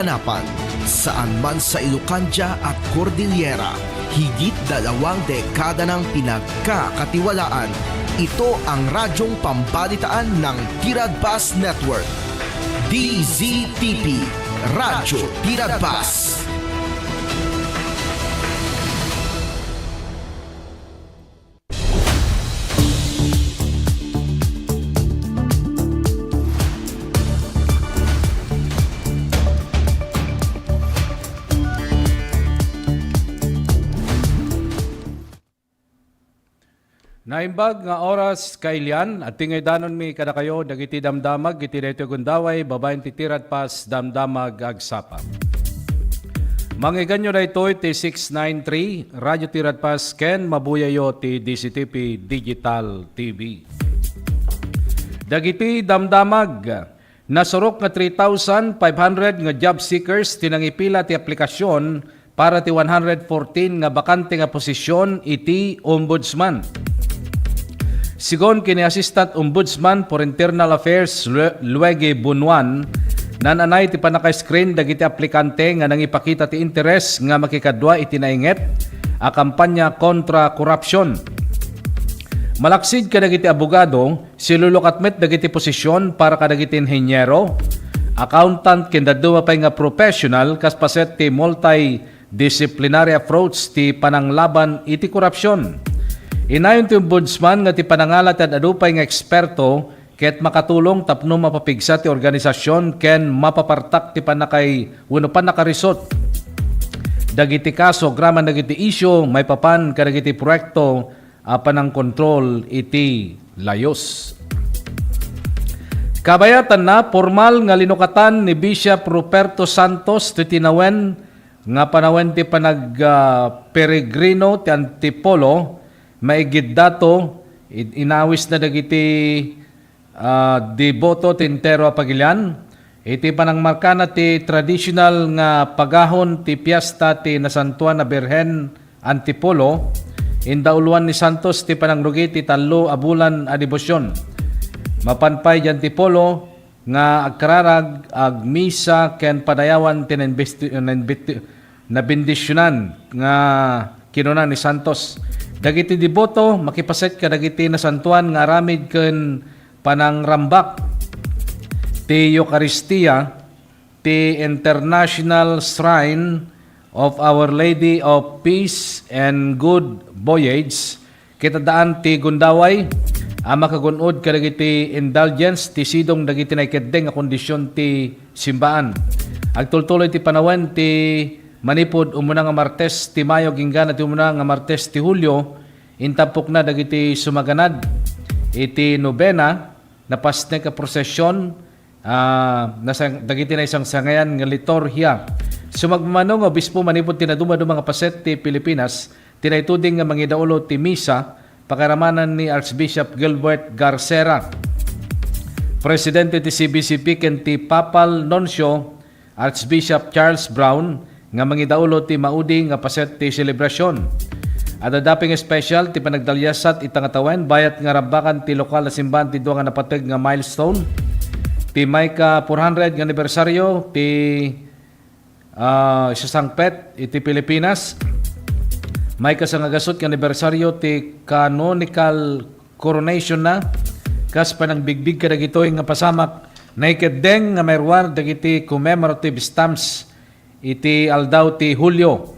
Hanapan, saan man sa Ilocania at Cordillera, higit 2 dekada ng pinagkakatiwalaan. Ito ang radyong pambalitaan ng Tiradpas Network. DZTP, Radyo Tiradpas. Naimbag nga oras kailian at tingay danon mi kada kayo dagiti damdamag iti daytoy gundaway babaen ti Tiradpas damdamag agsapa. Manggiganyo daytoy ti 693 Radyo Tiradpas ken mabuyayo ti DZTP Digital TV. Dagiti damdamag nasurok nga 3,500 nga job seekers tinangipila ti aplikasyon para ti 114 nga bakante nga posisyon iti ombudsman. Sigon kini Assistant Ombudsman for Internal Affairs Luege Bunuan, nananay ti panaka-screen dagiti aplikante nga nangipakita ti interes nga makikadwa iti nainget a kampanya kontra korupsyon. Malaksid kadagiti abogado, silulukatmet dagiti posisyon para kadagiti inhenyero, accountant ken dadua pay nga professional kas paset ti multidisciplinary approach ti pananglaban iti korupsyon. Inayon ti ombudsman nga ti panangalat at adupay nga eksperto ket makatulong tapno mapapigsa ti organisasyon ken mapapartak ti panakay wenno panakarisot. Dagiti kaso graman dagiti isyu may papan kadagiti proyekto panang kontrol iti layos. Kabayatan na formal nga linukatan ni Bishop Ruperto Santos ti tinawen nga panawen ti panag peregrino ti Antipolo. Maigid dato, inawis na dagiti deboto tintero apagilian. Iti panangmarkana ti traditional nga pagahon ti piyesta ti Nasantuan na Birhen Antipolo. Indauluan ni Santos ti panangrugi ti 3 abulan a debosyon. Mapanpay di Antipolo nga agkararag ag misa ken padayawan ti nabindisyonan nga kinunan ni Santos. Dagiti deboto makipaset ka dagiti nasantuan nga aramid ken panangrambak ti Eucharistia ti International Shrine of Our Lady of Peace and Good Voyage kitadaan ti Gundaway makagunod ka dagiti indulgence ti sidong dagiti naikeddeng nga kondisyon ti simbaan. Agtultuloy ti panawen ti manipod umuna nga Martes ti Mayo gingan at umuna nga Martes ti Hulyo intapok na dagiti sumaganad iti nobena napasne ka prosesyon dagiti na isang sangayan nga liturhiya. Sumagmano nga obispo manipod tinaduma-duma nga paset ti Pilipinas tinaytuding nga mangidaulo ti misa pakaramanan ni Archbishop Gilbert Garcera. Presidente ti CBCP ken ti Papal Nuncio Archbishop Charles Brown nga mangidaulo ti maudi nga paset ti selebrasyon. At adaping special ti panagdalyasat itangatawen bayat nga rambakan ti lokal na simbahan ti duwa nga napateg nga milestone. Ti may ka 400 nga anibersaryo ti isasangpet iti Pilipinas. May kasangagasot nga anibersaryo ti canonical coronation na kas panangbigbig ka dagitoy nga pasamak naikeddeng nga mayroon dagiti commemorative stamps iti aldaw ti Hulyo.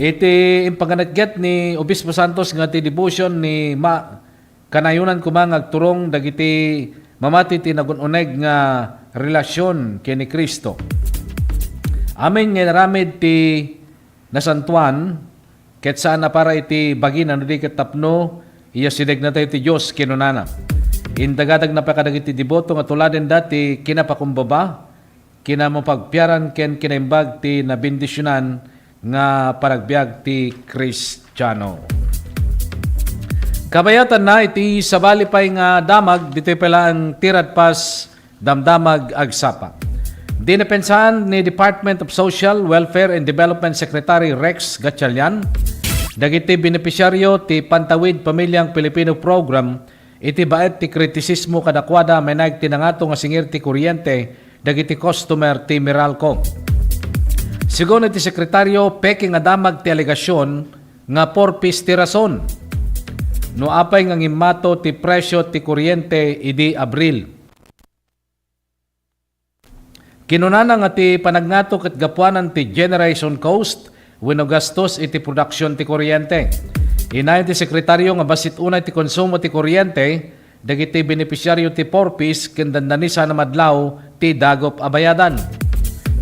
Iti impaganaget ni Obispo Santos nga ti devotion ni kanayunan kumang agturong dagiti mamati ti nagununeg nga relasyon ken ni Kristo. Amin nga naramid ti nasantuan ket saan na para iti bagin ano di katapno iya sideg na tayo ti Diyos kinunana. Indagadag na pakadagiti deboto nga tuladen dati kinapakumbaba kinamapagpiaran ken kinaimbag ti nabindisyonan nga paragbiag ti Kristiyano. Kabayatan na iti sabalipay nga damag dito pala ang Tiradpas damdamag agsapa. Dinapensahan ni Department of Social Welfare and Development Secretary Rex Gatchalian dagiti benepisyaryo ti Pantawid Pamilyang Pilipino Program iti baet ti kritisismo kadakwada may nagtinangato nga singir ti kuryente dagiti customer ti Meralco. Sigon iti sekretaryo, peke nga damag ti alegasyon nga porpis ti rason. No apay nga ngimmato ti presyo ti kuryente idi Abril. Kinunana nga ti panagnato ket gapuanan ti generation cost wenno gastos iti produksyon ti kuryente. Inayon ti sekretaryo nga basit unay ti konsumo ti kuryente dagiti benepisyaryo ti porpis ken dandanisa na madlaw ti dagop abayadan.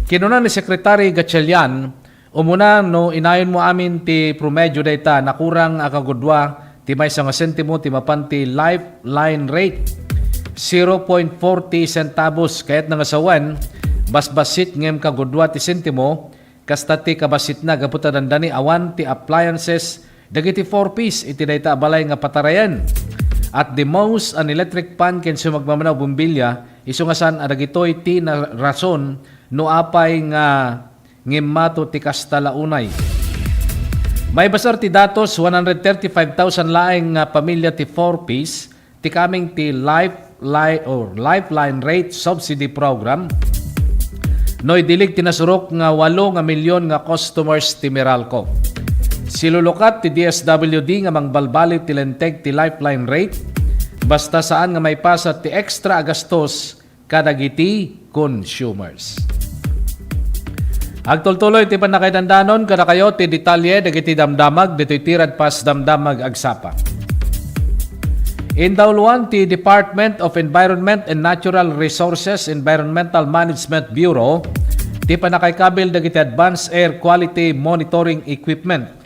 Kinuna ni Sekretary Gatchalian, umuna no inayon mo amin ti promedyo dayta nakurang akagudwa ti may nga sentimo ti mapanti lifeline rate 0.40 centavos kayat nga sawan basbasit ngem kagudwa ti sentimo kasta ti kabasit na gaputa dandani awan ti appliances dagiti 4-piece iti dayta balay nga patarayan. At the most an electric pan ken sumagmamanaw bumbilya isu nga san adagitoy ti na rason no apay nga ngimmato ti kasta launay. May basar ti datos 135,000 laeng nga pamilya ti 4-piece ti kaming ti lifeline rate subsidy program. Noy dilig tinasurok nga 8 nga milyon nga customers ti Meralco. Silulukat ti DSWD nga mangbalbali ti lenteg ti lifeline rate basta saan nga may pasa ti extra agastos kadagiti consumers. Agtultuloy ti panakaidandanon kada kayo ti detalye dagiti damdamag dito'y tirad pas damdamag agsapa. Indawluan ti Department of Environment and Natural Resources Environmental Management Bureau ti panakaikabil dagiti Advanced Air Quality Monitoring Equipment.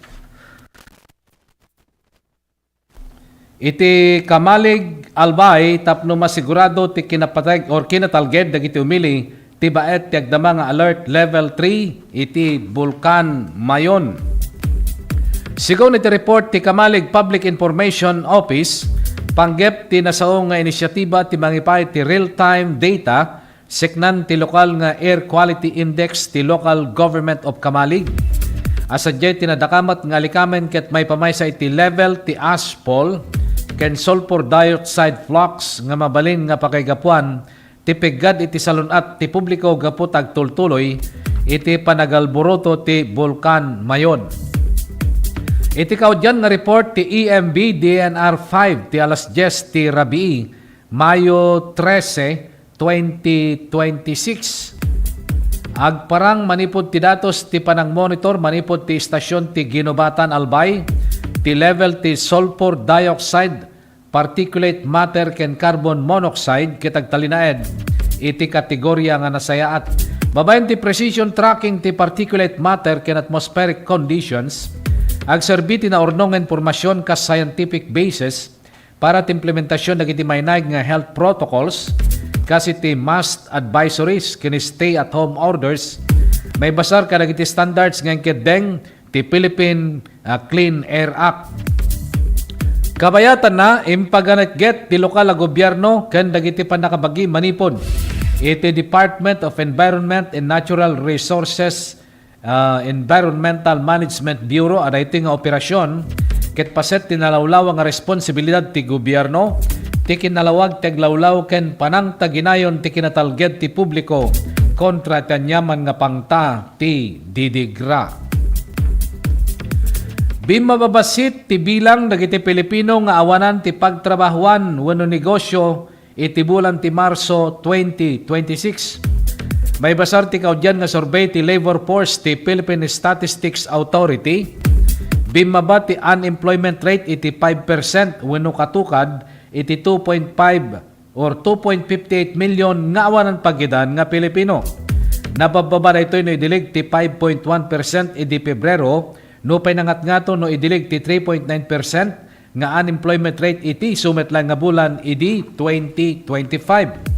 Iti kamalig albay tapno masigurado ti kinapatag or kinatalged dagiti umili ti baet ti agdama nga alert level 3 iti Bulkan Mayon. Sigaw iti report ti kamalig Public Information Office panggep ti nasao nga inisyatiba ti mangipay ti real-time data seknan ti lokal nga air quality index ti local government of Kamalig. Asadya tinadakamat nga likamen ket may pamaysa iti level ti aspol ken sulfur dioxide flux nga mabalin nga pakaygapuan ti peggad iti salunat ti publiko gapot agtultuloy iti panagalboroto ti Bulkan Mayon. Iti kaudyan nga report ti EMB DNR 5 ti alas 10 ti Rabii, Mayo 13, 2026. Agparang manipod ti datos ti panang monitor manipod ti istasyon ti Ginobatan Albay, ti level ti sulfur dioxide, particulate matter ken carbon monoxide kitag talinaed iti kategorya nga nasayaat. Babayan ti precision tracking ti particulate matter ken atmospheric conditions. Agserbiti na ornong informasyon ka scientific basis para ti implementasyon dagiti maynag nga health protocols kasi ti must advisories kini stay at home orders may basar ka dagiti standards nga kedeng ti Philippine Clean Air Act. Kabayatan na impaganetget ti lokal a gobyerno ken dagiti panakabagi manipod iti Department of Environment and Natural Resources Environmental Management Bureau ada iti nga operasyon ket paset tinalawlaw nga responsibilidad ti gobyerno ti kinalawag ti aglawlaw ken panang taginayon ti kinatalged ti publiko kontra tanyaman nga pangta ti didigra. Bimababasit ti bilang dagiti Pilipino nga awanan ti pagtrabahuan wenno negosyo iti bulan ti Marso 2026. May basar ti kaudyan nga survey ti labor force ti Philippine Statistics Authority. Bimaba ti unemployment rate iti 5% wenno katukad iti 2.5 or 2.58 million nga awanan pagidan nga Pilipino. Nabababa na ito no idilig ti 5.1% iti Pebrero, no pinangat-ngato no idilig ti 3.9% nga unemployment rate iti sumet lang nga bulan iti 2025.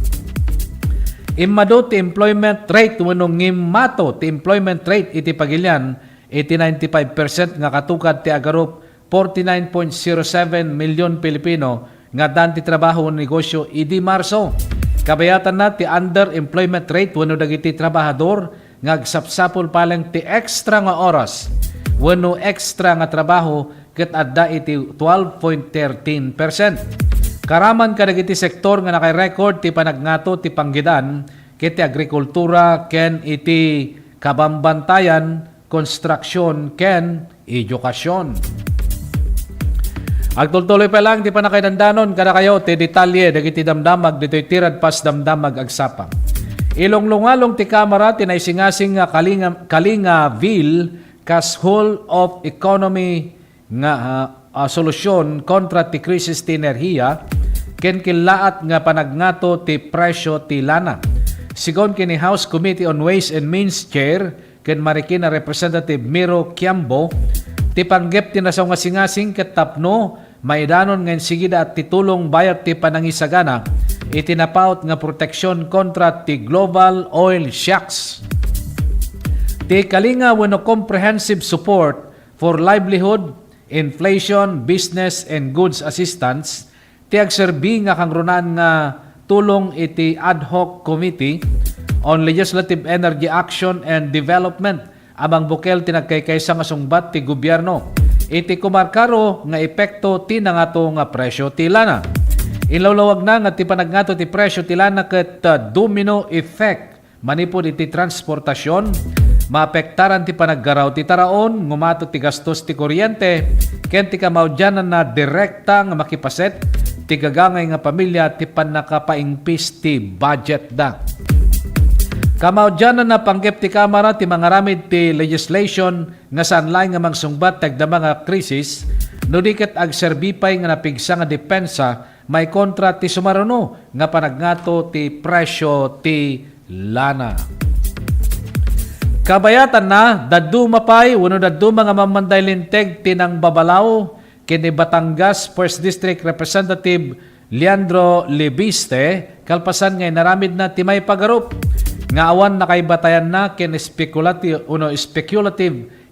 Immado ti employment rate wenno ngimmato ti employment rate iti pagilyan iti 95% nga katukad ti agarop 49.07 milyon Pilipino nga dan ti trabaho ng negosyo idi Marso. Kabayatan na ti underemployment rate wenno dagiti trabahador nga agsapsapol palang ti extra nga oras wenno extra nga trabaho ket adda iti 12.13%. Karaman kadagiti sektor nga nakay-record ti panagnato ti panggidan kiti agrikultura ken iti kabambantayan, konstruksyon ken edukasyon. Agtultuloy pa lang, di pa na kayo dandanon, kada kayo, ti detalye, dagiti damdamag, dito'y tirad pas damdamag agsapang. Ilong-lungalong ti kamara, tinaisingasing nga Kalingaville, kas whole of economy nga solusyon kontra ti krisis ti enerhiya, ken kilaat nga panagnato ti presyo ti lana. Sigon kini House Committee on Ways and Means Chair, ken Marikina Representative Miro Quiambo, ti panggep ti nasaw nga singasing ket tapno maidanon ngayon sigida at titulong bayat ti panangisagana itinapaut nga proteksyon kontra ti global oil shocks. Ti kalinga wenno comprehensive support for livelihood, inflation, business and goods assistance ti agserbi nga kangrunan nga tulong iti ad hoc committee on legislative energy action and development amang bukel tinagkaykaysa nga sungbat ti gobyerno iti kumarkaro nga epekto ti nangato nga presyo ti lana. Inlawlawag na nga ti panagnato ti presyo ti lana ket domino effect manipod iti transportasyon, maapektaran ti panaggaraw ti taraon, ngumato ti gastos ti kuryente, ken ti kamaudyanan na direkta nga makipaset ti gagangay nga pamilya ti panakapaingpis ti budget da. Kamaudyanan na panggep ti kamara ti mangaramid ti legislation nga sanlay nga mangsungbat tagdama nga krisis no diket agserbipay nga napigsa nga depensa may kontra ti sumaruno nga panagnato ti presyo ti lana. Kabayatan na daddu mapay wenno daddu mga mamanday linteg tinang babalaw kini Batangas 1st District Representative Leandro Lebiste kalpasan ngay naramid na ti may pagarup nga awan na kay batayan na ken speculative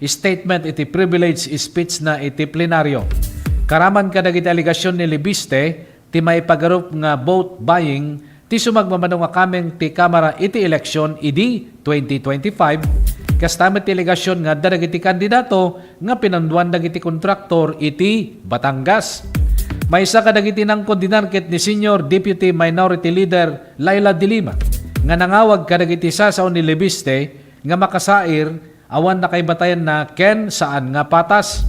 statement iti privilege speech na iti plenaryo. Karaman kadagiti aligasyon ni Lebiste ti may pagarup nga vote buying ti sumagmamano nga kameng ti kamara iti eleksyon idi 2025 kastamit ti aligasyon nga dagiti kandidato nga pinanduan dagiti kontraktor iti Batangas. May isa kadagiti nang kondinarket ni Senior Deputy Minority Leader Laila de Lima nga nangawag kadagiti sasaw ni Lebiste nga makasair awan na kay batayan na ken saan nga patas.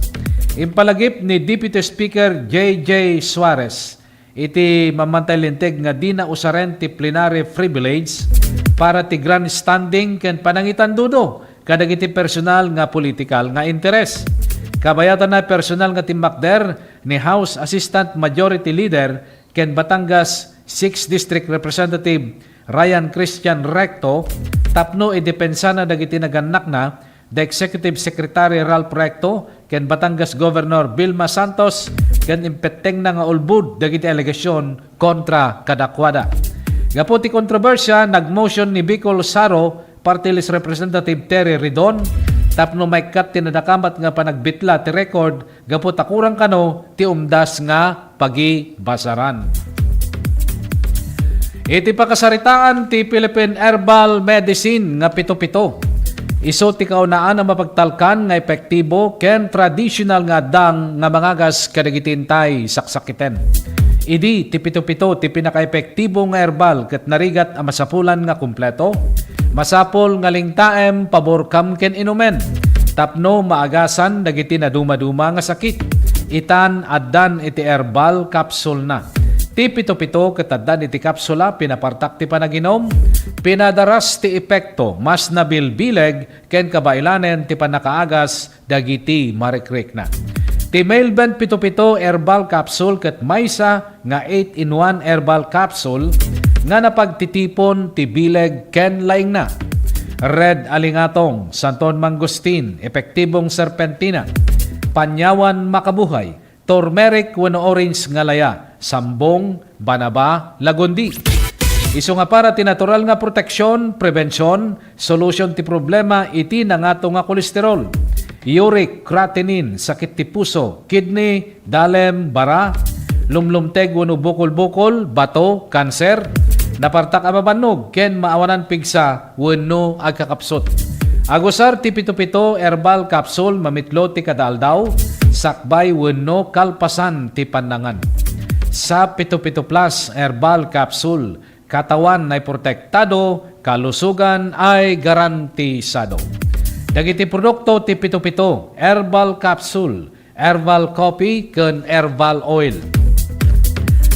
Impalagip ni Deputy Speaker J.J. Suarez iti mamantay linteg nga di na usaren ti plenary privilege para ti grandstanding ken panangitan dudo kadagiti personal nga political nga interes. Kabayatan na personal nga timakder ni House Assistant Majority Leader ken Batangas 6th District Representative Ryan Christian Recto tapno idepensa na dagiti naganak na the Executive Secretary Ralph Recto ken Batangas Governor Vilma Santos ken impeteng na nga ulbud dagiti alegasyon kontra kadakwada. Gapu ti kontrobersya nagmotion ni Bicol Saro Party List Representative Terry Ridon tapno may kat tinadakamat nga panagbitla ti record gapu takurang kano ti umdas nga pagibasaran. Iti pakasaritaan ti Philippine Herbal Medicine nga pito-pito. Iso ti kaunaan ang mapagtalkan nga epektibo ken traditional nga dang nga mangagas kadagitintay saksakiten. Idi ti pito-pito ti pinaka-epektibo nga herbal ket narigat ang masapulan nga kumpleto. Masapol nga lingtaem pabor kam ken inumen. Tapno maagasan dagiti na duma-duma nga sakit. Itan addan iti herbal capsule na. Ti pito-pito kataddan iti kapsula pinapartak ti panaginom, pinadaras ti epekto mas nabilbileg ken kabailanen ti panakaagas dagiti marikrik na. Ti Mailband pito-pito herbal capsule ket maysa nga 8-in-1 herbal capsule nga napagtitipon ti bileg ken laing na. Red alingatong, santon mangustin, epektibong serpentina, panyawan makabuhay, turmeric wenno orange nga laya, sambong, banaba, lagundi. Isu nga para ti natural nga proteksyon, prevensyon, solution ti problema iti nangato nga kolesterol, uric, creatinine, sakit ti puso, kidney, dalem, bara, lumlumteg wenno bukol-bukol, bato, kanser, napartak amabanog, ken maawanan pigsa wenno agkakapsot. Agusar ti pito-pito herbal capsule mamitlo ti kadaldaw, sakbay wenno kalpasan ti panangan. Sa pito-pito plus herbal capsule, katawan na protektado kalusugan ay garantisado. Dagiti produkto ti pito-pito, herbal capsule, herbal coffee, ken herbal oil.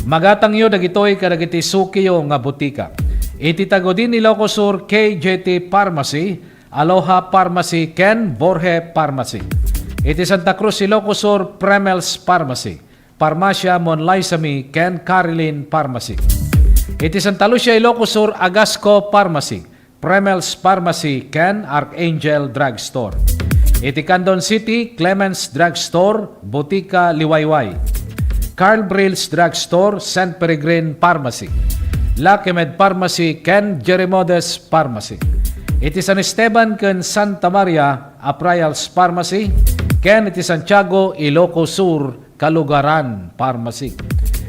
Magatang yo dagitoy kadagiti sukiyo nga butika. Iti tagodin Ilocos Sur KJT Pharmacy, Aloha Pharmacy, ken Borje Pharmacy. Iti Santa Cruz Ilocos Sur Premels Pharmacy, Parmasya Monlaisami, ken Carilin Pharmacy. Iti Santa Lucia Ilocos Sur Agasco Pharmacy, Premels Pharmacy, ken Archangel Drugstore. Iti Candon City Clemens Drugstore, Botica Liwayway. Carl Brills Drugstore, St. Peregrine Pharmacy. Lucky Med Pharmacy, ken Jeremodes Pharmacy. Iti San Esteban ken Santa Maria Aprayals Pharmacy, ken iti Santiago Ilocos Sur Kalugaran Pharmacy.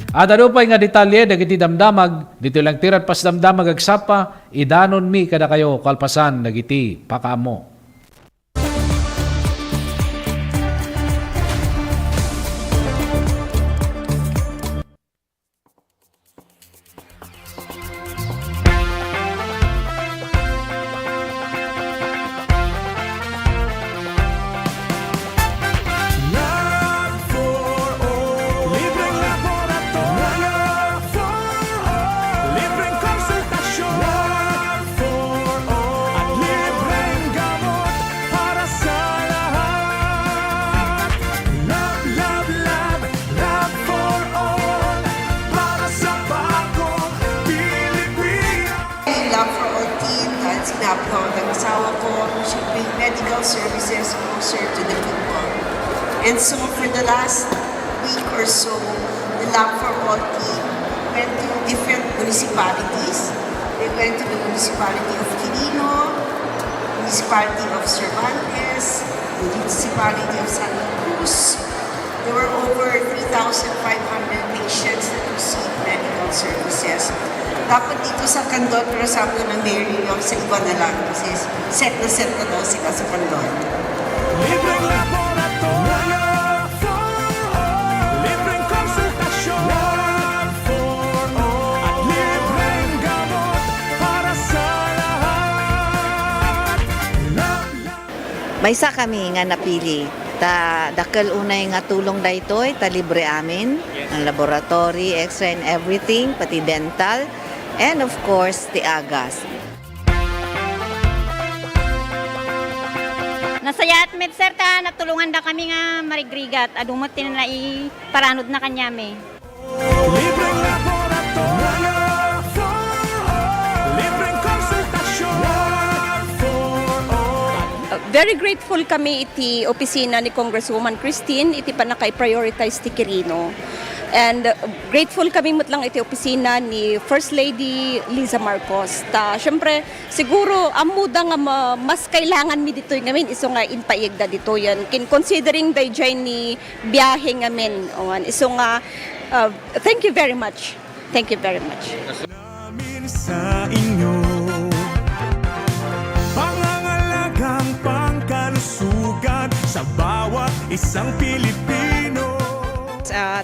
Ada pay nga detalye dagiti damdamag, dito lang tirat pas damdamag agsapa, idanon mi kada kayo kalpasan dagiti pakamo. Love for all team dahil sinabi ko ng asawa ko, should bring medical services closer to the people. And so for the last week or so, the Love for All team went to different municipalities. They went to the municipality of Quirino, municipality of Cervantes, municipality of Santa Cruz. There were over 3,500 patients that received medical services. Dapat dito sa Candon, pero sabi ko ng Mary yung sa iba na lang kasi set na daw sila sa Candon. Libreng laboratorio for all. Libreng konsultasyon for all. At libreng gamot para sa lahat. Maysa kami nga napili. Dakal unay nga tulong daytoy, ta libre amin. Ang laboratory, X-ray and everything, pati dental. And of course, the agas. Nasaya at med sir ta, natulungan da kami nga marigrigat. Adumot tin na iparanod na kanyame. Libreng laboratorio for all. Libreng konsultasyon for all. Very grateful kami iti opisina ni Congresswoman Christine, iti pa nakay-prioritize ti Quirino. And grateful kami lang iti opisina ni First Lady Liza Marcos. Siyempre, siguro, amuda nga mas kailangan mi dito ngamin, iso nga inpaigda dito yan. Considering day dyan ni biyahe ngamin. Iso nga, thank you very much. Thank you very much. Namin sa inyo pangangalagang pangkalusugan sa bawat isang Pilipino.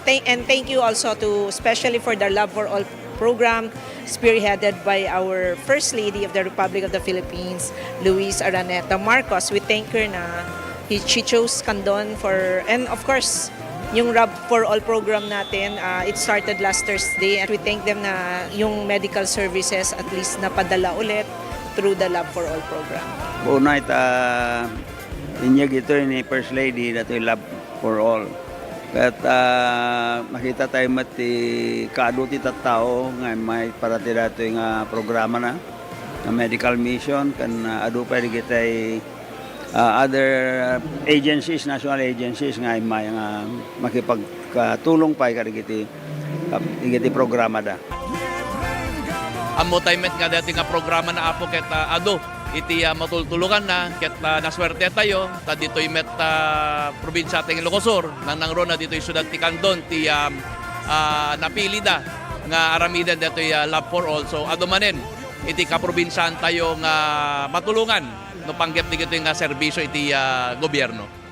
And thank you also to especially for the Love for All program spearheaded by our First Lady of the Republic of the Philippines, Luis Araneta Marcos. We thank her na she chose Candon for, and of course, yung Love for All program natin, it started last Thursday and we thank them na yung medical services at least napadala ulit through the Love for All program. Unay inyag ito ni First Lady na ito Love for All. At makita tayo mati kaado ti tattao nga may para ti dato nga programa na medical mission kan adu pa kita other agencies, national agencies nga may nga makipagtulong pa kagiti programa da. Amo tayo met nga dati nga programa na apo ket adu iti matultulungan na ket naswerte tayo ta ditoy met probinsya ting Ilocos Sur nang nangrona ditoy syudad ti Candon ti napili da nga aramidan ditoy Love for All. So adumanen iti kaprobinsyan tayo nga matulungan no panggep ti iti nga serbisyo iti gobyerno.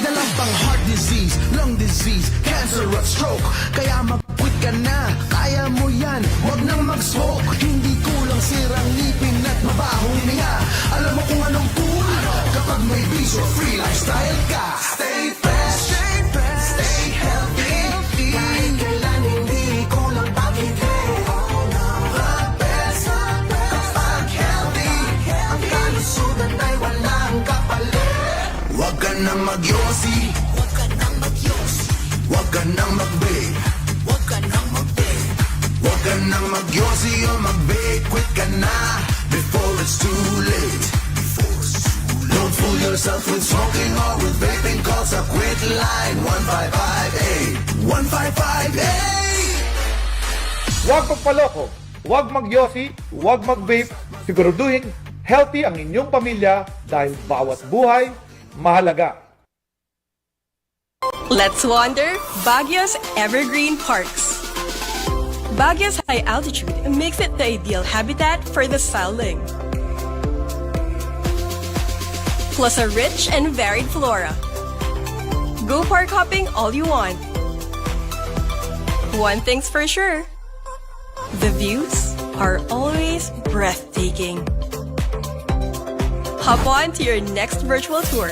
dalang pang heart disease, lung disease, cancer at stroke. Kaya mag-quit ka na, kaya mo yan, huwag nang mag-smoke. Hindi kulang sirang ngipin at mabahong hininga. Alam mo kung anong cool kapag may peace or free lifestyle ka. Stay fresh, stay healthy. Kahit kailan hindi kulang pag-ibig. The best kapag healthy. Ang kalusugan ay walang kapalit. Huwag ka nang magyosi, huwag ka nang magyosi. Huwag ka nang mag-vape, huwag ka nang mag-vape. Huwag ka nang magyosi o mag-vape. Quit ka na before it's too late. Don't fool yourself with smoking or with vaping. Call sa quit line 1558 1558. Huwag magpaloko, huwag magyosi, huwag mag-vape. Siguraduhin healthy ang inyong pamilya dahil bawat buhay mahalaga. Let's wander Baguio's Evergreen Parks. Baguio's high altitude makes it the ideal habitat for the starling. Plus a rich and varied flora. Go park hopping all you want. One thing's for sure, the views are always breathtaking. Hop on to your next virtual tour.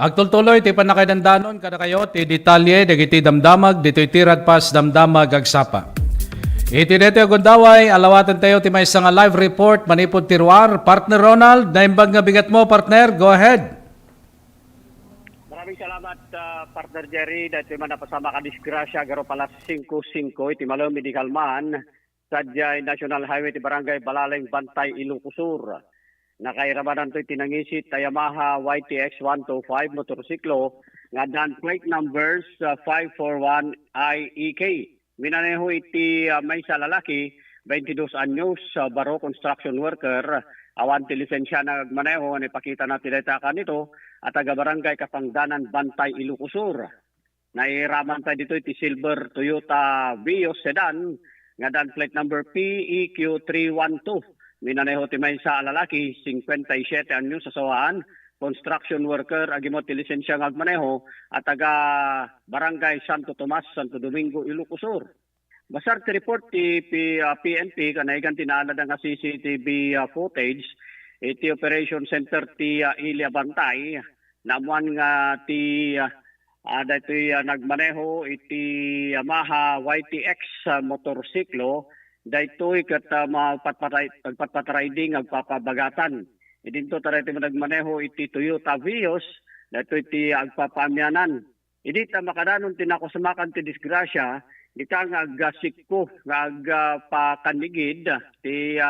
Agtultuloy, ti panakaidandanon, kada kayo, ti detalye, dagiti damdamag, dito'y tirad pas damdamag agsapa. Iti dito yung gundaway, alawatan tayo ti may isang live report, manipod tiruar. Partner Ronald, naimbag nga bigat mo, partner, go ahead. Maraming salamat, partner Jerry, dahil iti manapasama ka disgrasya, garo pala 5-5, iti malo medical man, sadyay National Highway, ti Barangay Balaling, Bantay, Ilocosur. Nakairamanan to tinangisit Yamaha YTX 125 motorsiklo nga dan plate numbers 541IEK. Minaneho iti may sa lalaki 22 anyos baro construction worker awan ti lisensya na maneho ni pakita natin data kanito at taga barangay Kapangdanan Bantay Ilocosur. Nairaman tayo dito iti silver Toyota Vios sedan nga dan plate number PEQ 312. Minaneho ti may sa lalaki, 57 anyos sa sawaan, construction worker, agimot ti lisensya ng agmaneho, at taga Barangay Santo Tomas, Santo Domingo, Ilocosur. Basar ti report ti PNP, kanaigan tinaalad ang CCTV footage, iti operation center ti Ilia Bantay, namuan nga ti dato'y nagmaneho iti Yamaha YTX motorsiklo, daytoy kat magpatpatraiding agpapabagatan. Idinto taray ti nagmaneho iti Toyota Vios, daytoy ti agpapamyanan. Idi ta makadanon tinakosamakan ti disgrasya, di ka nga agsikko nga agpakanigid ti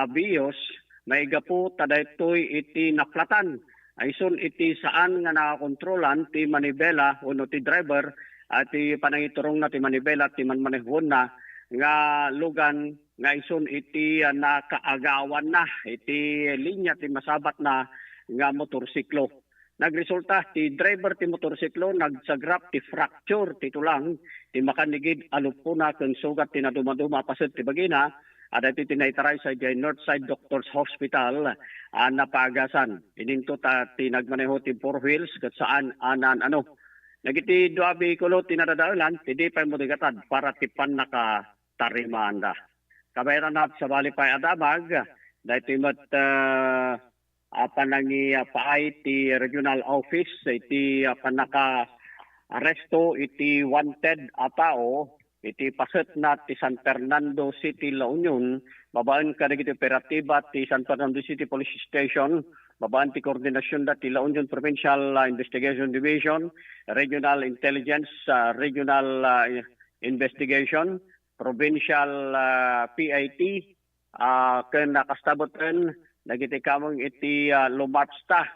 Vios, maiga po ta daytoy iti naklatan. Ayson iti saan nga nakakontrolan ti manibela uno ti driver at ti panangiturong na ti manibela ti manmanehon na nga lugan nga ison iti nakaagawan na iti linya ti masabat na nga motorsiklo. Nagresulta ti driver ti motorsiklo nagsagrap ti fracture ti tulang ti makanigid alupuna ken sugat ti naduma-duma paset ti bagina at iti tinaitaray sa Northside Doctors Hospital napaagasan. Ininto ti nagmaneho ti four wheels ket saan anan nagiti dua bikulo ti nadadaalan ti di pa mo digatad para ti panaka tarimanda. Kabayaran na sa Balipay Adamag dahil mat panangi paay ti regional office iti panaka aresto iti wanted tao iti paset na ti San Fernando City, La Union, babaan ka iti operatiba ti San Fernando City Police Station, babaan ti koordinasyon da ti La Union Provincial Investigation Division, Regional Intelligence, Regional Investigation, Provincial PIT, ken nakastaboten dagiti kamong iti Lumatsta,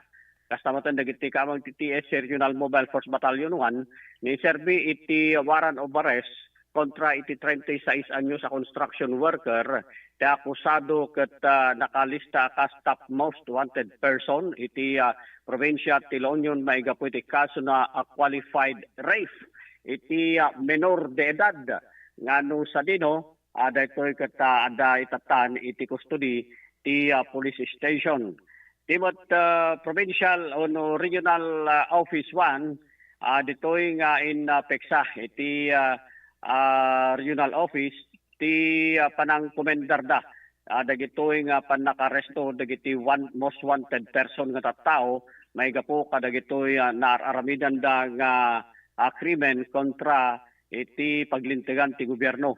kastaboten dagiti kamong TTS Regional Mobile Force Battalion 1, ni serbi iti warrant of arrest kontra iti 36 anyo sa construction worker ti akusado ket nakalista kas top most wanted person iti probinsya ti La Union maiga po iti kaso na qualified rape iti menor de edad ngano sa dino daytoy ket ada itatan iti custody ti police station. Timot provincial o regional office 1 ditoy nga in Peksa iti regional office ti panang komendar da dagitoy nga panakaresto dagiti most wanted person nga tattao may gapo kadagitoy naaramidan da nga krimen kontra iti paglintigan ti gobyerno.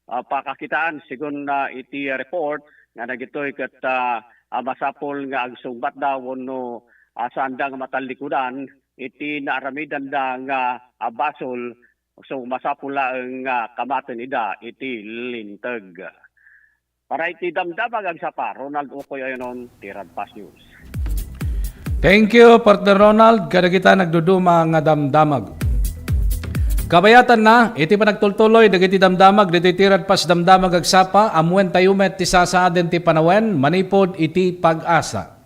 Pakakitaan sigon iti report nga dagitoy ket masapol nga agsungbat daw no saan da nga matalikudan iti naaramidan da nga basol. So masapula ang kamaten ida iti lintag. Para iti damdamag ang sapa, Ronald Ukoy Ayonon, Tirad Pass News. Thank you, Partner Ronald. Kada kita nagduduma nga damdamag. Kabayatan na, iti pa nagtultuloy, dagiti damdamag, diti Tirad Pass damdamag agsapa, amuen tayumet ti sasaaden ti panawen, manipod iti pag-asa.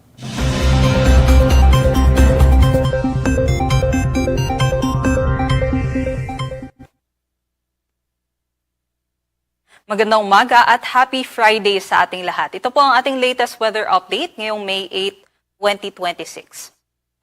Magandang umaga at happy Friday sa ating lahat. Ito po ang ating latest weather update ngayong May 8, 2026.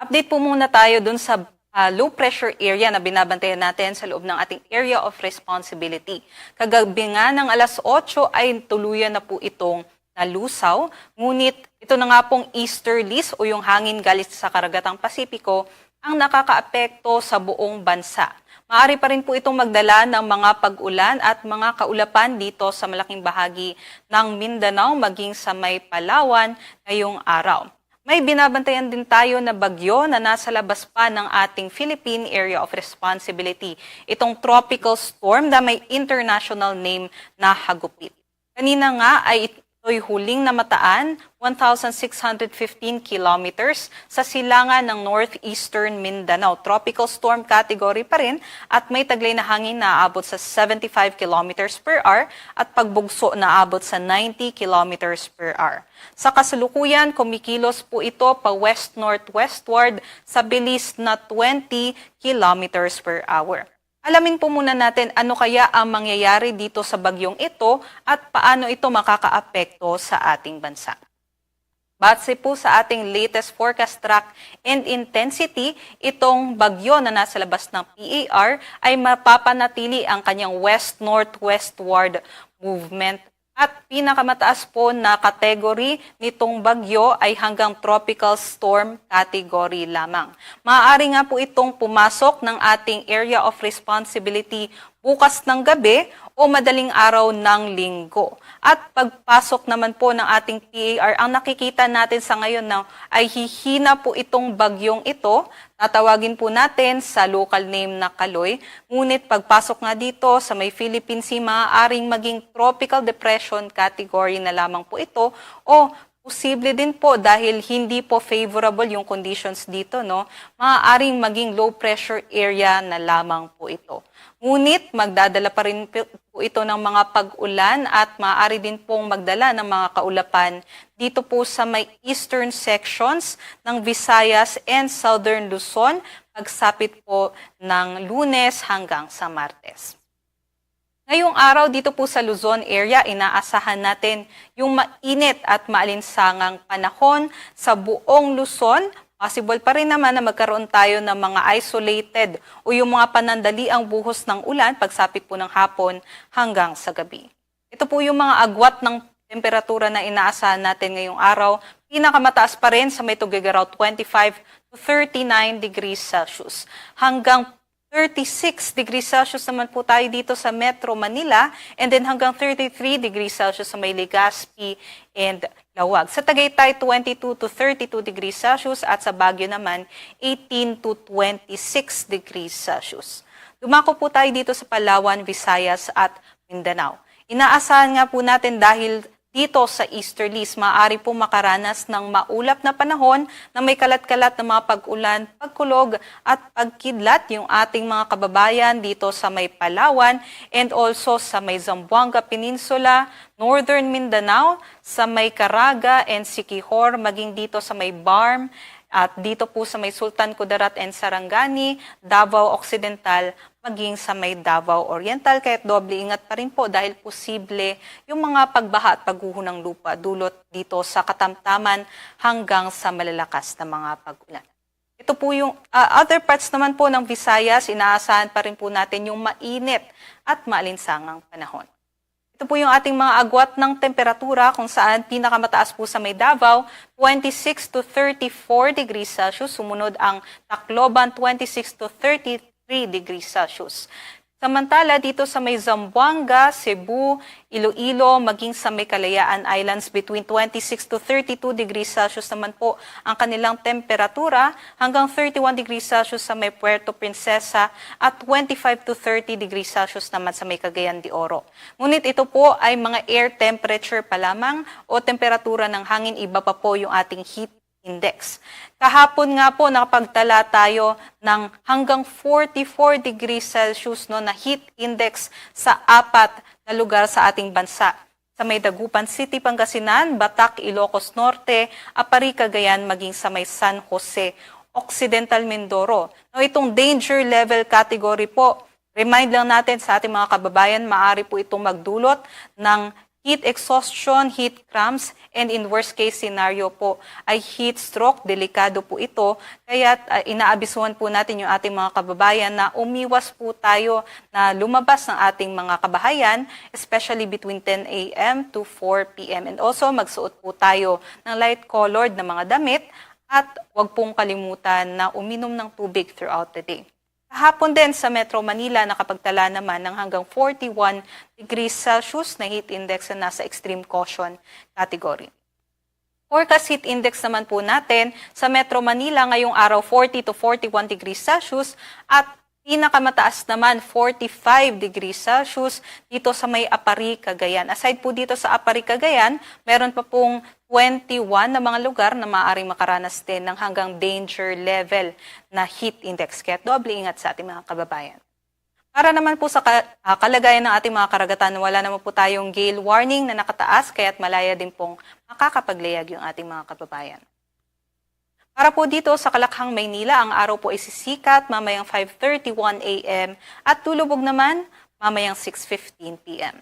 Update po muna tayo dun sa low pressure area na binabantayan natin sa loob ng ating area of responsibility. Kagabi nga ng alas 8 ay tuluyan na po itong nalusaw, ngunit ito na nga pong easterlies o yung hangin galit sa karagatang Pasipiko ang nakakaapekto sa buong bansa. Maaari pa rin po itong magdala ng mga pag-ulan at mga kaulapan dito sa malaking bahagi ng Mindanao maging sa may Palawan ngayong araw. May binabantayan din tayo na bagyo na nasa labas pa ng ating Philippine Area of Responsibility. Itong tropical storm na may international name na Hagupit. Kanina nga ay ito'y huling namataan, 1,615 kilometers sa silangan ng northeastern Mindanao. Tropical storm category pa rin at may taglay na hangin na aabot sa 75 kilometers per hour at pagbugso na aabot sa 90 kilometers per hour. Sa kasalukuyan, kumikilos po ito pa west-northwestward sa bilis na 20 kilometers per hour. Alamin po muna natin ano kaya ang mangyayari dito sa bagyong ito at paano ito makakaapekto sa ating bansa. Batse po sa ating latest forecast track and intensity, itong bagyo na nasa labas ng PAR ay mapapanatili ang kanyang west-northwestward movement. At pinakamataas po na kategory nitong bagyo ay hanggang tropical storm category lamang. Maaari nga po itong pumasok ng ating area of responsibility bukas ng gabi o madaling araw ng linggo. At pagpasok naman po ng ating PAR, ang nakikita natin sa ngayon na ay hihina po itong bagyong ito. Tatawagin po natin sa local name na Kaloy. Ngunit pagpasok nga dito sa may Philippine Sea, maaaring maging tropical depression category na lamang po ito o posible din po dahil hindi po favorable yung conditions dito, no? Maaaring maging low pressure area na lamang po ito. Ngunit magdadala pa rin po ito ng mga pag-ulan at maaari din pong magdala ng mga kaulapan dito po sa may eastern sections ng Visayas and Southern Luzon pagsapit po ng Lunes hanggang sa Martes. Ngayong araw dito po sa Luzon area, inaasahan natin yung mainit at maalinsangang panahon sa buong Luzon. Possible pa rin naman na magkaroon tayo ng mga isolated o yung mga panandaliang buhos ng ulan pagsapit po ng hapon hanggang sa gabi. Ito po yung mga agwat ng temperatura na inaasahan natin ngayong araw. Pinakamataas pa rin sa may Tuguegarao 25 to 39 degrees Celsius. Hanggang 36 degrees Celsius naman po tayo dito sa Metro Manila and then hanggang 33 degrees Celsius sa may Legazpi and Lawag. Sa Tagaytay, 22 to 32 degrees Celsius at sa Baguio naman, 18 to 26 degrees Celsius. Dumako po tayo dito sa Palawan, Visayas at Mindanao. Inaasahan nga po natin dahil dito sa easterlies, maaari po makaranas ng maulap na panahon na may kalat-kalat na mga pag-ulan, pagkulog at pagkidlat yung ating mga kababayan dito sa may Palawan and also sa may Zamboanga Peninsula, Northern Mindanao, sa may Caraga and Siquijor, maging dito sa may Barm, at dito po sa may Sultan Kudarat and Sarangani, Davao Occidental, maging sa may Davao Oriental. Kaya't doble ingat pa rin po dahil posible yung mga pagbaha at pagguho ng lupa dulot dito sa katamtaman hanggang sa malalakas na mga pag-ulan. Ito po yung other parts naman po ng Visayas, inaasahan pa rin po natin yung mainit at maalinsangang panahon. Ito po yung ating mga agwat ng temperatura kung saan pinakamataas po sa may Davao, 26 to 34 degrees Celsius. Sumunod ang Tacloban, 26 to 33 degrees Celsius. Samantala, dito sa may Zamboanga, Cebu, Iloilo, maging sa may Kalayaan Islands, between 26 to 32 degrees Celsius naman po ang kanilang temperatura, hanggang 31 degrees Celsius sa may Puerto Princesa at 25 to 30 degrees Celsius naman sa may Cagayan de Oro. Ngunit ito po ay mga air temperature pa lamang o temperatura ng hangin, iba pa po yung ating heat index. Kahapon nga po nakapagtala tayo ng hanggang 44 degrees Celsius no, na heat index sa 4 na lugar sa ating bansa. Sa may Dagupan City, Pangasinan, Batac, Ilocos Norte, Apari, Cagayan, maging sa may San Jose, Occidental Mindoro. No, itong danger level category po, remind lang natin sa ating mga kababayan, maaari po itong magdulot ng heat exhaustion, heat cramps, and in worst case scenario po ay heat stroke. Delikado po ito. Kaya inaabisuhan po natin yung ating mga kababayan na umiwas po tayo na lumabas ng ating mga kabahayan, especially between 10 a.m. to 4 p.m. And also magsuot po tayo ng light colored na mga damit at huwag pong kalimutan na uminom ng tubig throughout the day. Kahapon din sa Metro Manila, nakapagtala naman ng hanggang 41 degrees Celsius na heat index na nasa extreme caution category. Forecast heat index naman po natin sa Metro Manila ngayong araw 40 to 41 degrees Celsius at pinakamataas naman 45 degrees Celsius dito sa may Apari, Cagayan. Aside po dito sa Apari, Cagayan, meron pa pong 21 na mga lugar na maaaring makaranas din ng hanggang danger level na heat index. Kaya doble ingat sa ating mga kababayan. Para naman po sa kalagayan ng ating mga karagatan, wala naman po tayong gale warning na nakataas, kaya't malaya din pong makakapaglayag yung ating mga kababayan. Para po dito sa Kalakhang, Maynila, ang araw po ay sisikat mamayang 5:31 a.m. at tulubog naman mamayang 6:15 p.m.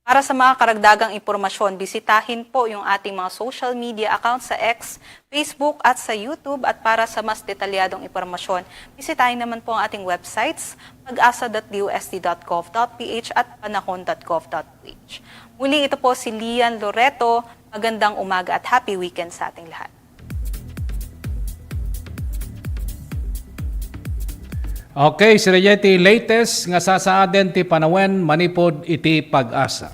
Para sa mga karagdagang impormasyon, bisitahin po yung ating mga social media accounts sa X, Facebook at sa YouTube. At para sa mas detalyadong impormasyon, bisitahin naman po ang ating websites, pag-asa.dusd.gov.ph at panahon.gov.ph. Muli, ito po si Lian Loreto. Magandang umaga at happy weekend sa ating lahat. Okay, si Rayeti latest nga sasaaden ti panawen manipod iti pag-asa.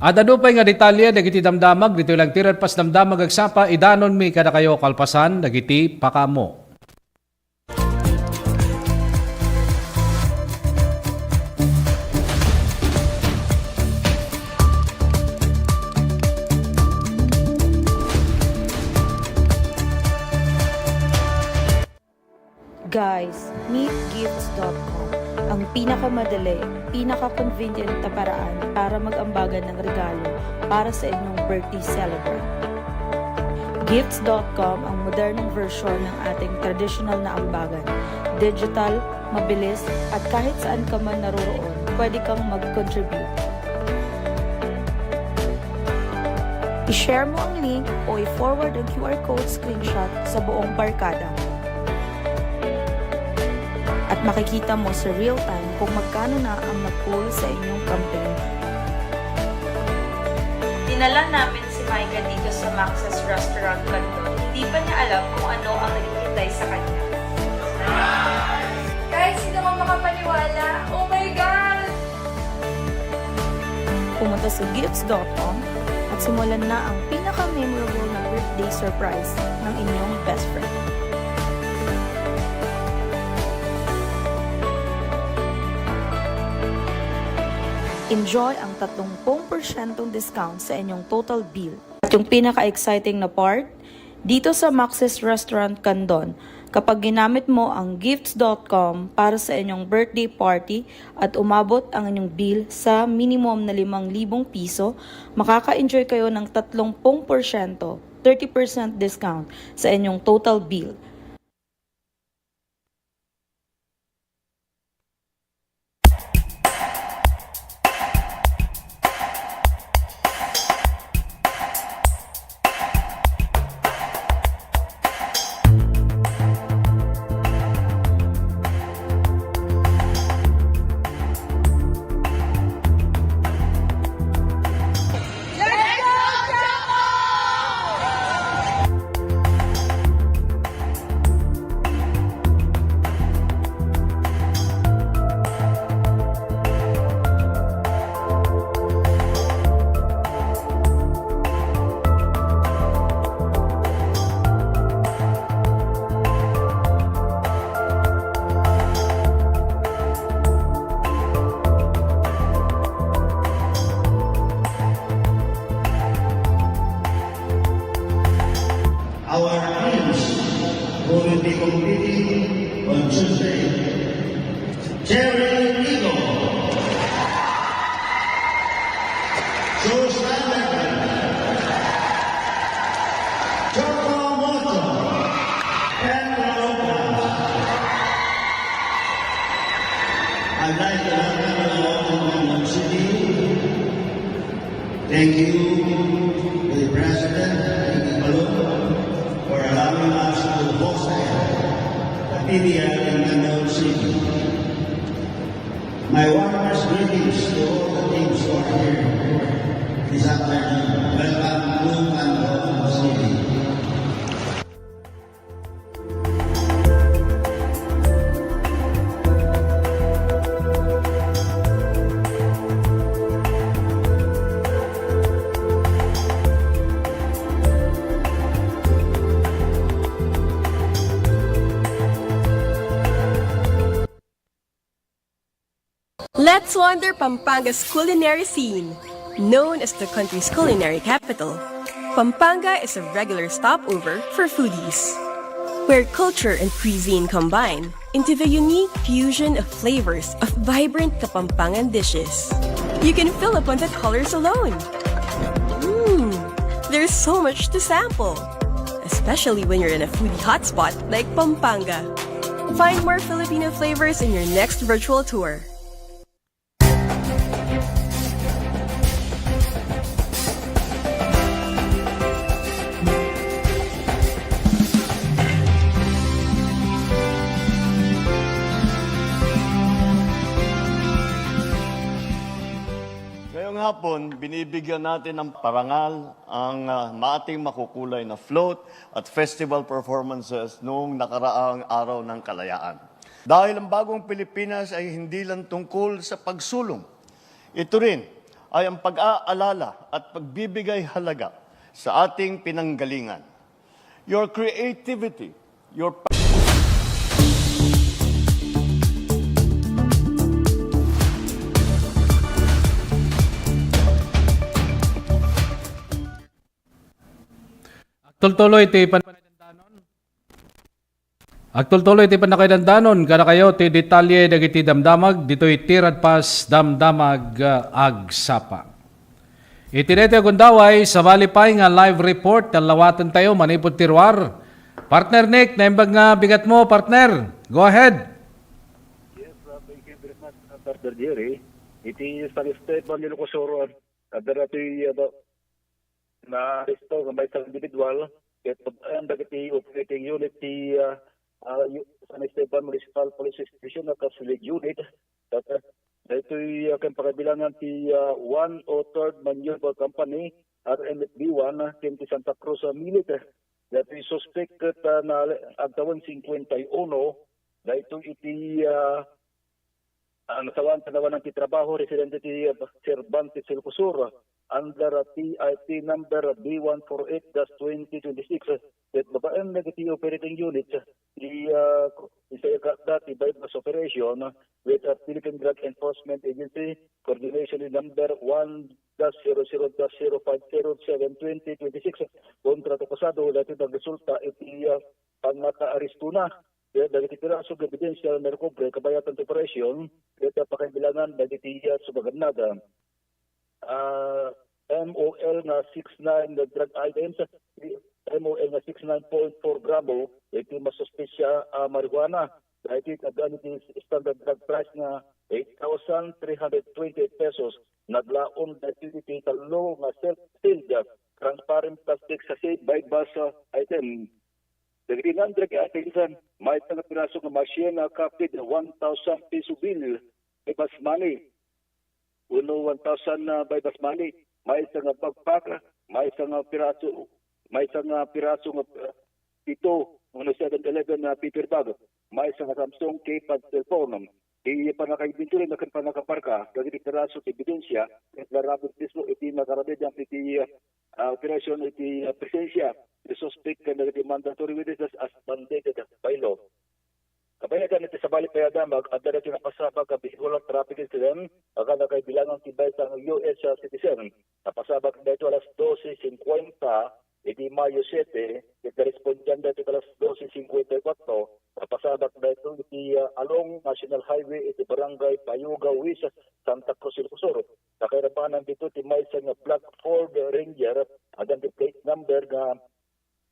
Ada pay nga detalye dagiti damdamag dito lang tirad pas damdamag agsapa idanon mi kada kayo kalpasan dagiti pakamo. Guys, meet gifts.com, ang pinakamadali, pinaka-convenient na paraan para mag-ambagan ng regalo para sa inyong birthday celebrant. Gifts.com ang modernong version ng ating traditional na ambagan. Digital, mabilis, at kahit saan ka man naroroon, pwede kang mag-contribute. I-share mo ang link o i-forward ang QR code screenshot sa buong barkada. At makikita mo sa real time kung magkano na ang nag-pool sa inyong campaign. Dinala namin si Micah dito sa Max's Restaurant Canton. Hindi pa niya alam kung ano ang naghihintay sa kanya. Guys, hindi ako makapaniwala. Oh my God! Pumunta sa gifts.com at simulan na ang pinaka-memorable na birthday surprise ng inyong best friend. Enjoy ang 30% discount sa inyong total bill. At yung pinaka-exciting na part, dito sa Max's Restaurant Candon, kapag ginamit mo ang gifts.com para sa inyong birthday party at umabot ang inyong bill sa minimum na 5,000 piso, makaka-enjoy kayo ng 30%, 30% discount sa inyong total bill. Our teams will be competing on Tuesday. Jerry Eagle, Joe Stanley, Choco Moto, and Lopez. I'd like to welcome you all to London City. Thank you to the President, for allowing us to host the PBL in London City. My warmest greetings to all the teams who are here this afternoon. Welcome to London City. Let's wander Pampanga's culinary scene. Known as the country's culinary capital, Pampanga is a regular stopover for foodies, where culture and cuisine combine into the unique fusion of flavors of vibrant Kapampangan dishes. You can fill up on the colors alone. There's so much to sample, especially when you're in a foodie hotspot like Pampanga. Find more Filipino flavors in your next virtual tour. Ngayong hapon, binibigyan natin ng parangal ang ating makukulay na float at festival performances noong nakaraang araw ng kalayaan. Dahil ang bagong Pilipinas ay hindi lang tungkol sa pagsulong. Ito rin ay ang pag-aalala at pagbibigay halaga sa ating pinanggalingan. Your creativity, your Tultuloy ti Agtultuloy ti panakaidandanon, kada kayo ti detalye dagiti damdamag, dito'y tirad pas damdamag agsapa. Itinete gundaway sa Valipay nga live report, talawatan tayo, manipod tirwar. Partner Nick, naimbag nga bigat mo, partner. Go ahead. Thank you very much, Partner Jerry. Iti sa statement ni Lucosoro, kadara ito'y na resto ng may isang individual, at ang dagiti operating unit ti San Esteban Municipal Police Station at Kasulig Unit. At ito'y kang pakabilangan ti 103rd Maneuver Company RMFB1 ti Santa Cruz Military. That is suspect na agtawan 51 na ito iti natawan tanawan ng titrabaho residente ti Cervantes Ilcosur under TIT number B148-2026 at babaeng negative operating unit isa dati bypass operation with a Philippine Drug Enforcement Agency coordination number 1-00-050-72026 kontra to pasado dati nagresulta iti pangaka-aristo na dagiti piraso ng ebidensya na recovery kabayatan operation at pakaibilangan dagiti subaganada. MOL na 69 na drug items, MOL na 69.4 gramo, ito masuspesya marijuana. Dahil iti standard drug price na 8,320 pesos. Naglaon dahil iti talo nga self-sealed transparent plastic sa bypass item. Dagiti drug items, may tanga piraso ng machine na kapit 1,000 peso bill, bypass money. 1,000 bypass money. May isang backpack, may isang piraso ng ito, 7-Eleven na paper bag, may isang Samsung K-Pad cellphone. Di panakaibinturin na panakaparka, dagiti piraso ebidensya, at larabot mismo iti nakarabid ang iti operasyon iti presensya, the suspect na the mandatory witnesses as mandated by law. Kabayagan iti sa Valipay Damag, at dara tinapasabag ka vehicular traffic incident, agad kay bilangang tibay sa US citizen. Napasabag na ito alas 12:50, iti Mayo 7, iti respondyanda ito alas 12:54. Napasabag na ito iti along National Highway, iti Barangay Payuga, Wis, Santa Cruz, Ilcosur. Nakirapanan dito, iti may isang Black Ford Ranger, agad plate number na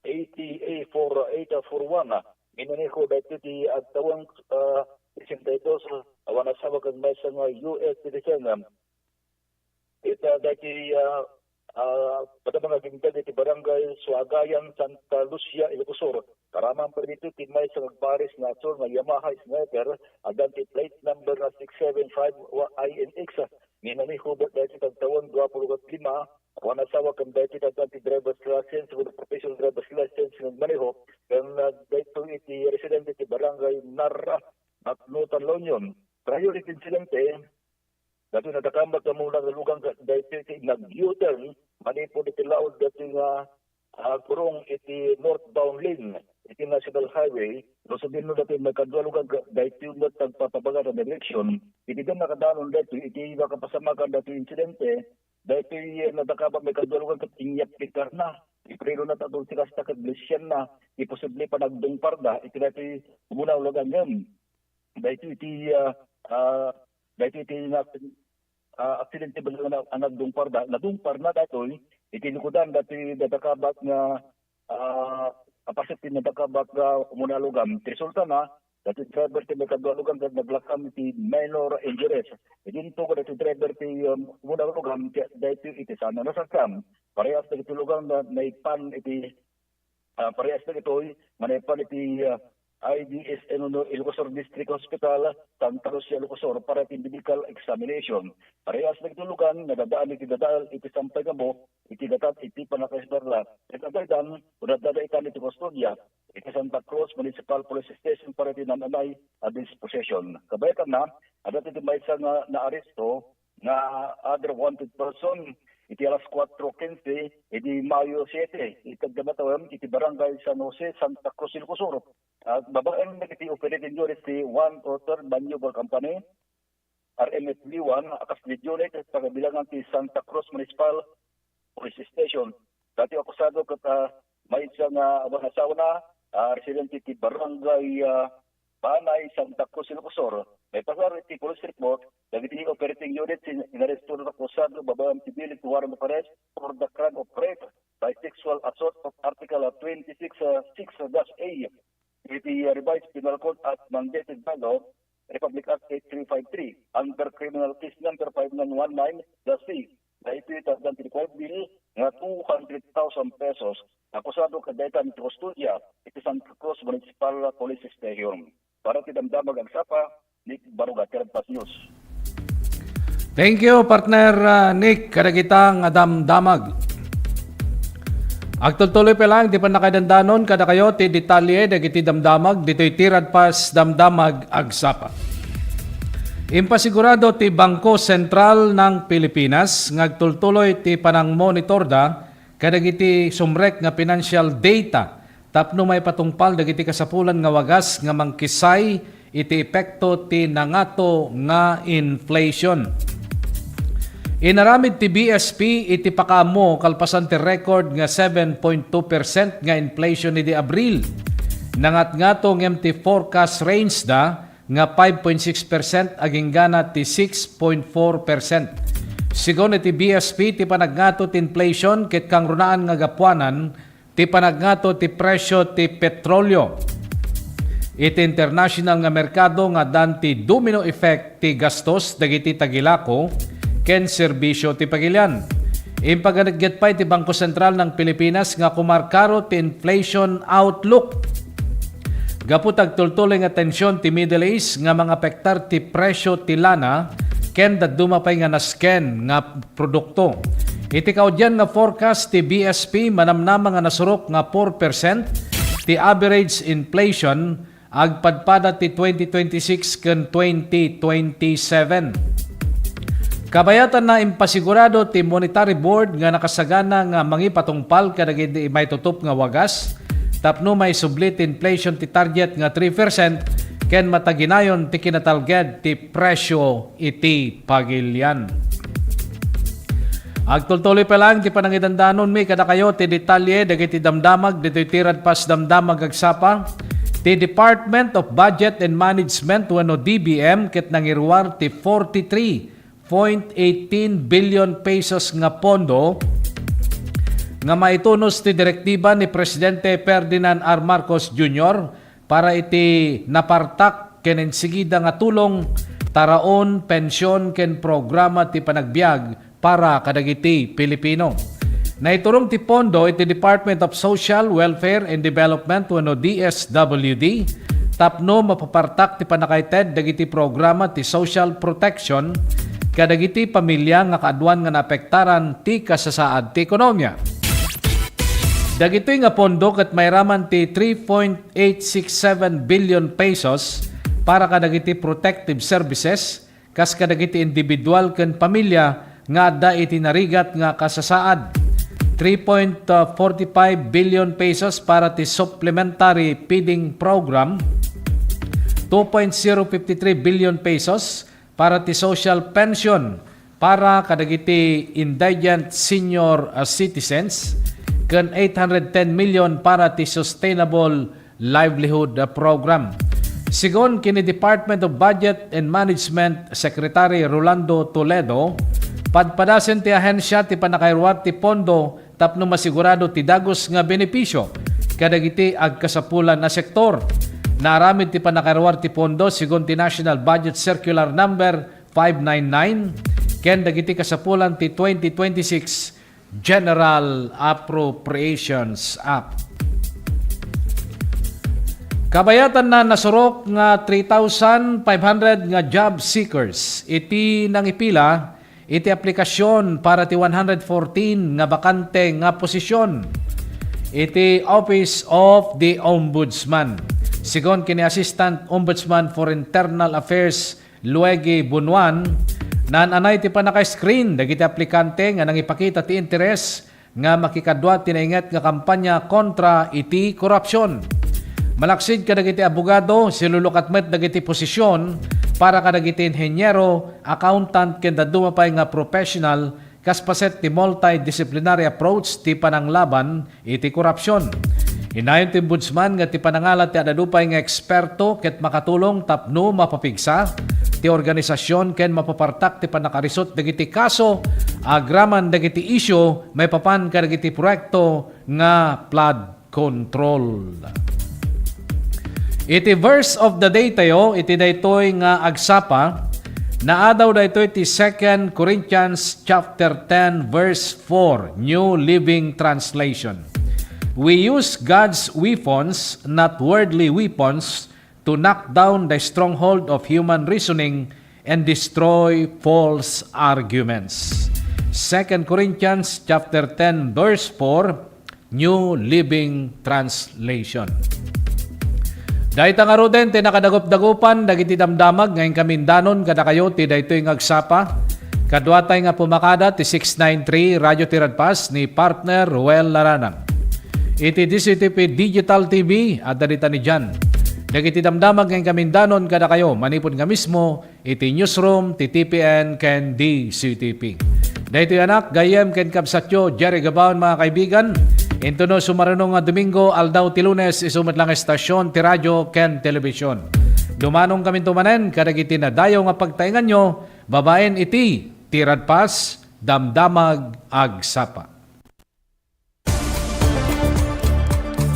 ATA4841. Minaniho dahil di agtawang 62 awan asawag ang may isang US citizen. Ito dahil pada mga gintad iti Barangay Suagayan, Santa Lucia, Ilcosur. Karamang pa dito ti may isang Paris na ator na Yamaha Sniper agad ti plate number na 675 INX. Minaniho dahil iti agtawang 25 awan asawag ang dahil iti driver's license with professional driver's license ng maneho. Kang dito iti resident iti Barangay Narra at Nutan Lonion. Prior iti insidente, dati nadakambag na muna ng lugang dito iti nag-U-turn, manipod iti laod dati nga kurong iti northbound lane, iti National Highway, no sabihin mo dati magkadwa lugang dito yung nagpapabaga ng election, iti din nakadanon dito, iti nakapasamagan dati insidente, dito yung nadakambag may kadwa lugang katingyak pikar na. Iprero na tatong sikas na kaglisyan na iposible pa nagdungpar na iti muna ulagan yan. Dahil iti aksidente ba na nagdungpar na datoy itinikudan dati dadakabat nga kapasit nadakabat na muna ulagan. Resulta na dati driver ti may kadwalugan na naglakam iti minor injuries. Idinto ko dati driver ti muna ulagan dahil iti sana nasakam. Parehas na itulugang na naipan iti parehas na ito'y manaipan iti IDSN Ilcosur District Hospital, Santa Lucia, Ilcosur para iti medical examination. Parehas na itulugan na dadaan iti dadal iti sampay gamo iti datat iti panakaisbarla. At agaydan, unadadaitan iti kustodya iti Santa Cruz Municipal Police Station para iti nananay at disposition. Kabayatan na, adat iti may isang na-aresto na other wanted person iti alas 4:15, iti Mayo 7, itagdamatawan, iti Barangay San Jose, Santa Cruz, Ilcosur. At babaeng iti operating unit ti 103rd Maneuver Company, RMFB1, akas unit, pagabilangan ti Santa Cruz Municipal Police Station. Dati akusado kat may isang asawa na, residente ti Barangay Panay, Santa Cruz, Ilocosor. May pasar iti police report, dagiti operating units inaresto na akusado babam tibili to warrant of arrest for the crime of rape by sexual assault of Article 26(6)(a). Iti revised penal code at mandated by law, Republic Act 8353, under criminal case number 5919-C. Na ito itagdan ti required bill nga 200,000 pesos. Akusado kadeta ni Custodia, iti Santa Cruz Municipal Police Station. Para tidamdamag ang sapa, Nick Baruga, Terpas News. Thank you, partner Nick. Kadagitang damdamag. Agtultuloy pa lang, di pa nakadandanon, kada kayo, ti detalye, dagiti damdamag, dito'y tirad pas damdamag agsapa. Impasigurado ti Bangko Sentral ng Pilipinas, ngagtultuloy ti panang monitor da, kadagiti sumrek nga financial data, tapno may patungpal dagiti kasapulan nga wagas nga mangkisay iti epekto ti nangato nga inflation. Inaramid ti BSP iti pakamo kalpasan ti record nga 7.2% nga inflation ni di Abril. Nangat-ngato ng MT forecast range da nga 5.6% aging gana ti 6.4%. Sigon iti BSP ti panagnato ti inflation ket kang runaan nga gapuanan ti panagnato ti presyo ti petrolyo. Iti international nga merkado nga dan ti domino effect ti gastos dagiti tagilako ken serbisyo ti pagilian. Impaganaget pa ti Bangko Sentral ng Pilipinas nga kumarkaro ti inflation outlook. Gaputag tultuloy nga tensyon ti Middle East nga mga pektar ti presyo ti lana ken dadumapay nga nasken nga produkto. Iti kaudyan nga forecast ti BSP manamnama nga nasurok nga 4%, ti average inflation agpadpada ti 2026 ken 2027. Kabayatan na impasigurado ti Monetary Board nga nakasagana nga mangipatungpal kadagiti may tutup nga wagas, tapno may sublit inflation ti target nga 3%, ken mataginayon ti kinatalged ti presyo iti pagilian. Agtultuloy pa lang ti panangidandanon mi kada kayo ti detalye dagiti damdamag dito'y tirad pas damdamag agsapa. Ti Department of Budget and Management wenno DBM ket nangirwar ti 43.18 billion pesos nga pondo nga maitunos ti direktiba ni Presidente Ferdinand R. Marcos Jr. para iti napartak ken ensigida nga tulong taraon pensyon ken programa ti panagbiag para kadagiti Pilipino. Naiturong ti pondo iti Department of Social, Welfare and Development wenno DSWD tapno mapapartak ti panakaited dagiti programa ti social protection kadagiti pamilya nga kaadwan nga naapektaran ti kasasaad ti ekonomiya. Dagitoy nga pondo ket mayraman ti 3.867 billion pesos para kadagiti protective services kas kadagiti individual ken pamilya nga adda iti narigat nga kasasaad. 3.45 billion pesos para ti supplementary feeding program, 2.053 billion pesos para ti social pension para kadagiti indigent senior citizens, ken 810 million para ti sustainable livelihood program. Sigon kini Department of Budget and Management Secretary Rolando Toledo, padpadasen ti ahensya ti panakairwat ti pondo tapno masigurado ti dagos nga benepisyo kadagiti agkasapulan na sektor. Naaramid ti panakairwat ti pondo sigon ti National Budget Circular number 599 ken dagiti kasapulan ti 2026 General Appropriations Act. Kabayatan na nasurok nga 3,500 nga job seekers iti nangipila iti aplikasyon para ti 114 nga bakante nga posisyon iti Office of the Ombudsman. Sigon kini Assistant Ombudsman for Internal Affairs Luigi Bunuan, nananay ti panaka-screen dagiti aplikante nga nangipakita ti interes nga makikadwa tinainget nga kampanya kontra iti korupsyon. Malaksid kadagiti abogado, silulukatmet dagiti posisyon para kadagiti inhenyero, accountant ken dadumapay nga professional kaspaset ti multidisciplinary approach ti pananglaban iti korupsyon. Inayon ti Ombudsman nga ti panangalat ti adadupay nga eksperto ket makatulong tapno mapapigsa ti organisasyon ken mapapartak ti panakarisot dagiti kaso agraman dagiti isyu may papan kadagiti proyekto nga flood control. Iti verse of the day tayo, iti daytoy nga agsapa, naadaw daytoy ti 2 Corinthians chapter 10 verse 4, New Living Translation. We use God's weapons, not worldly weapons, to knock down the stronghold of human reasoning and destroy false arguments. 2 Corinthians chapter 10 verse 4, New Living Translation. Dahil tangaro din, tinakadagup-dagupan, dagiti damdamag, ngayon kamindanon, kada kayo, ti daytoy ngagsapa. Kadwatay nga pumakada, ti 693, Radyo Tiradpas, ni partner Ruel Laranang. Iti DCTP Digital TV, at darita ni Jan. Dagiti damdamag, ngayon kamindanon, kada kayo, manipon nga mismo, iti newsroom, ti TPN, ken DCTP. Dahito anak, gayem ken kapsatyo, Jerry Gabaon mga kaibigan. Into no sumarunong nga Domingo, aldaw ti Lunes, isumat lang estasyon, ti radyo, ken telebisyon. Dumanong kami tumanen, kadagiti na dayo nga pagtaingan nyo, babaen iti, tiradpas, damdamag, agsapa.